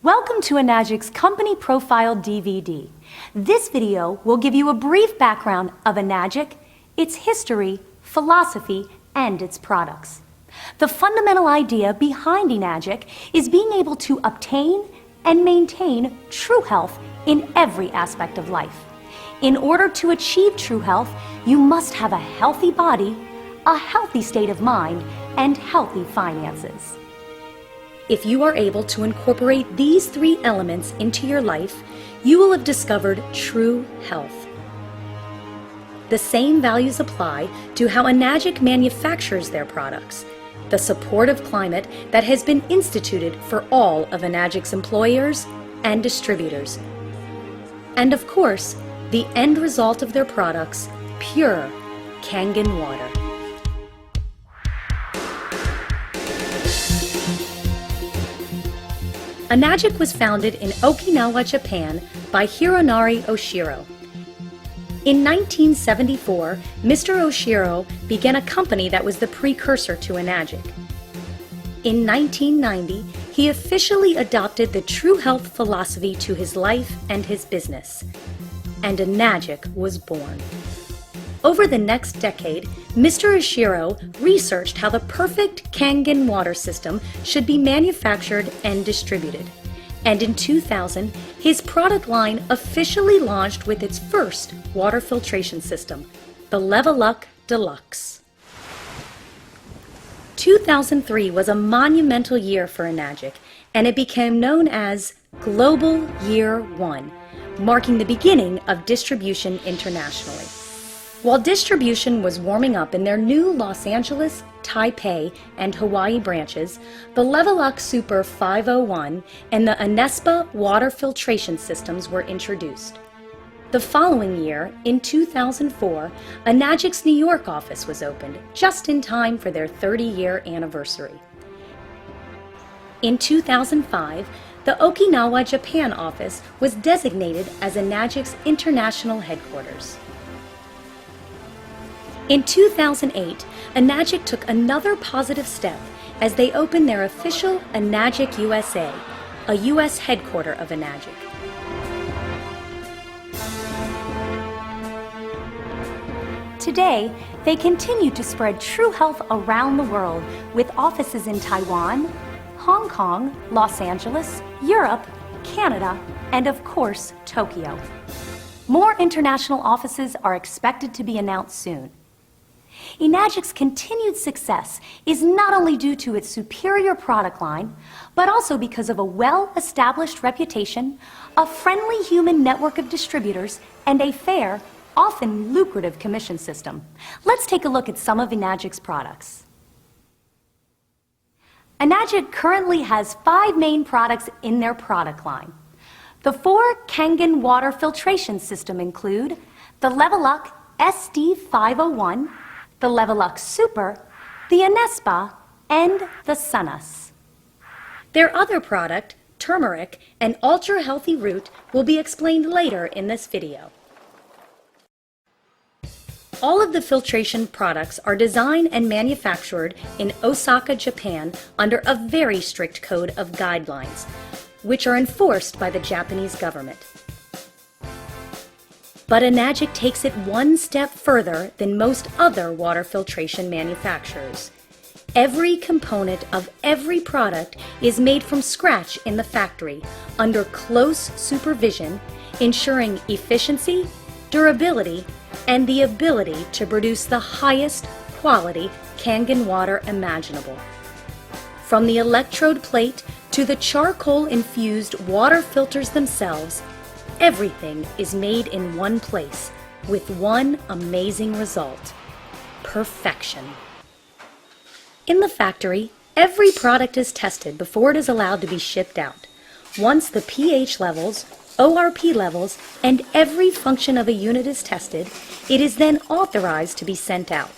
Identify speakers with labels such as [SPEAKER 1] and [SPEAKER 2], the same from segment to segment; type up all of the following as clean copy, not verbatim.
[SPEAKER 1] Welcome to Enagic's Company Profile DVD. This video will give you a brief background of Enagic, its history, philosophy, and its products. The fundamental idea behind Enagic is being able to obtain and maintain true health in every aspect of life. In order to achieve true health, you must have a healthy body, a healthy state of mind, and healthy finances. If you are able to incorporate these three elements into your life, you will have discovered true health. The same values apply to how Enagic manufactures their products, the supportive climate that has been instituted for all of Enagic's employers and distributors, and of course, the end result of their products, pure Kangen water. Enagic was founded in Okinawa, Japan by Hironari Oshiro. In 1974, Mr. Oshiro began a company that was the precursor to Enagic. In 1990, he officially adopted the true health philosophy to his life and his business, and Enagic was born. Over the next decade, Mr. Oshiro researched how the perfect Kangen water system should be manufactured and distributed. And in 2000, his product line officially launched with its first water filtration system, the Leveluck Deluxe. 2003 was a monumental year for Enagic, and it became known as Global Year One, marking the beginning of distribution internationally. While distribution was warming up in their new Los Angeles, Taipei, and Hawaii branches, the Leveluck Super 501 and the Anespa water filtration systems were introduced. The following year, in 2004, Enagic's New York office was opened, just in time for their 30-year anniversary. In 2005, the Okinawa, Japan office was designated as Enagic's international headquarters. In 2008, Enagic took another positive step as they opened their official Enagic USA, a U.S. headquarter of Enagic. Today, they continue to spread true health around the world with offices in Taiwan, Hong Kong, Los Angeles, Europe, Canada, and of course, Tokyo. More international offices are expected to be announced soon. Enagic's continued success is not only due to its superior product line, but also because of a well-established reputation, a friendly human network of distributors, and a fair, often lucrative commission system. Let's take a look at some of Enagic's products. Enagic currently has 5 main products in their product line. The 4 Kangen water filtration system include the Leveluck SD501, the Leveluck Super, the Anespa, and the Sunus. Their other product, turmeric, an ultra-healthy root, will be explained later in this video. All of the filtration products are designed and manufactured in Osaka, Japan, under a very strict code of guidelines, which are enforced by the Japanese government. But Enagic takes it one step further than most other water filtration manufacturers. Every component of every product is made from scratch in the factory under close supervision, ensuring efficiency, durability, and the ability to produce the highest quality Kangen water imaginable. From the electrode plate to the charcoal-infused water filters themselves, everything is made in one place, with one amazing result: perfection. In the factory, every product is tested before it is allowed to be shipped out. Once the pH levels, ORP levels, and every function of a unit is tested, it is then authorized to be sent out.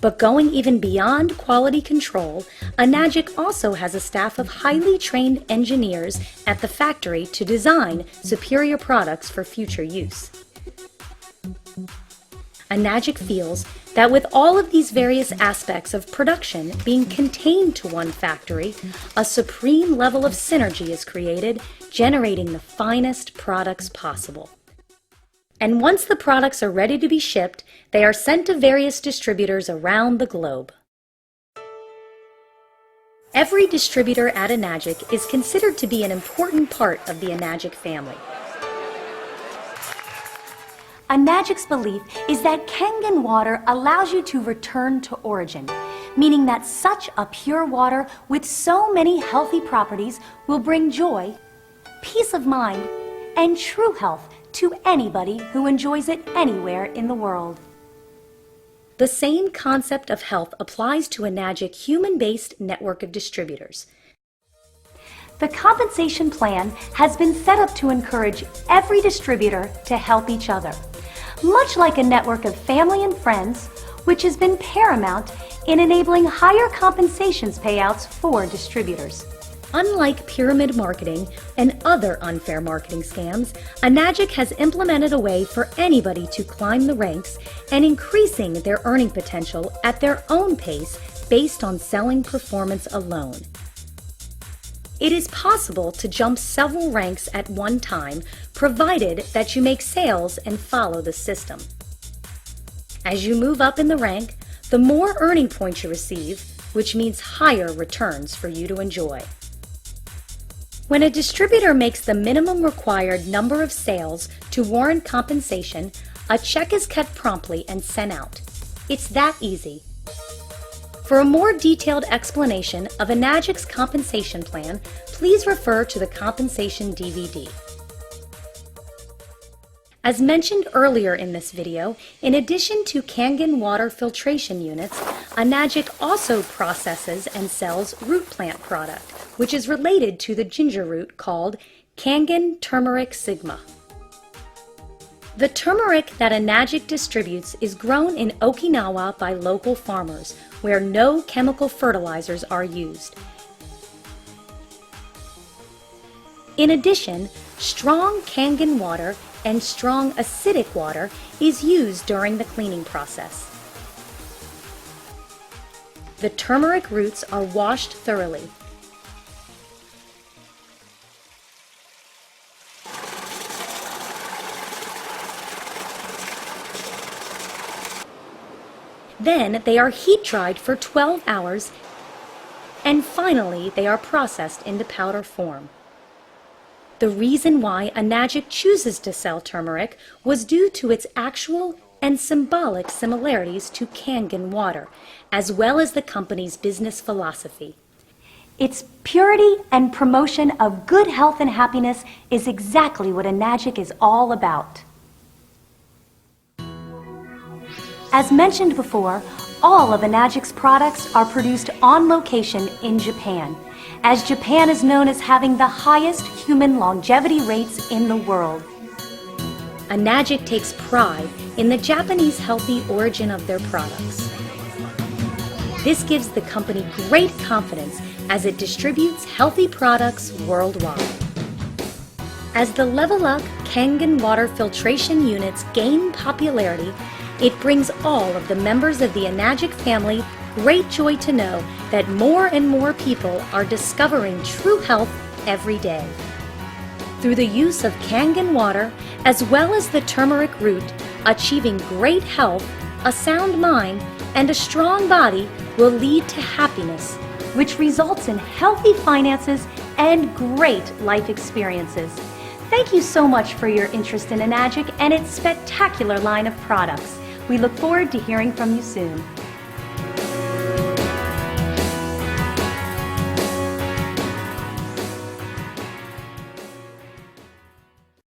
[SPEAKER 1] But going even beyond quality control, Enagic also has a staff of highly trained engineers at the factory to design superior products for future use. Enagic feels that with all of these various aspects of production being contained to one factory, a supreme level of synergy is created, generating the finest products possible. And once the products are ready to be shipped, they are sent to various distributors around the globe. Every distributor at Enagic is considered to be an important part of the Enagic family. Enagic's belief is that Kangen water allows you to return to origin, meaning that such a pure water with so many healthy properties will bring joy, peace of mind, and true health to anybody who enjoys it anywhere in the world. The same concept of health applies to Enagic human-based network of distributors. The compensation plan has been set up to encourage every distributor to help each other, much like a network of family and friends, which has been paramount in enabling higher compensations payouts for distributors. Unlike pyramid marketing and other unfair marketing scams, Enagic has implemented a way for anybody to climb the ranks and increasing their earning potential at their own pace based on selling performance alone. It is possible to jump several ranks at one time, provided that you make sales and follow the system. As you move up in the rank, the more earning points you receive, which means higher returns for you to enjoy. When a distributor makes the minimum required number of sales to warrant compensation, a check is cut promptly and sent out. It's that easy. For a more detailed explanation of Enagic's compensation plan, please refer to the compensation DVD. As mentioned earlier in this video, in addition to Kangen water filtration units, Enagic also processes and sells root plant product, which is related to the ginger root called Kangen turmeric sigma. The turmeric that Enagic distributes is grown in Okinawa by local farmers, where no chemical fertilizers are used. In addition, strong Kangen water and strong acidic water is used during the cleaning process. The turmeric roots are washed thoroughly. Then they are heat dried for 12 hours, and finally they are processed into powder form. The reason why Enagic chooses to sell turmeric was due to its actual and symbolic similarities to Kangen water, as well as the company's business philosophy. Its purity and promotion of good health and happiness is exactly what Enagic is all about. As mentioned before, all of Enagic's products are produced on location in Japan, as Japan is known as having the highest human longevity rates in the world. Enagic takes pride in the Japanese healthy origin of their products. This gives the company great confidence as it distributes healthy products worldwide. As the Level Up Kangen water filtration units gain popularity, it brings all of the members of the Enagic family great joy to know that more and more people are discovering true health every day. Through the use of Kangen water, as well as the turmeric root, achieving great health, a sound mind, and a strong body will lead to happiness, which results in healthy finances and great life experiences. Thank you so much for your interest in Enagic and its spectacular line of products. We look forward to hearing from you soon.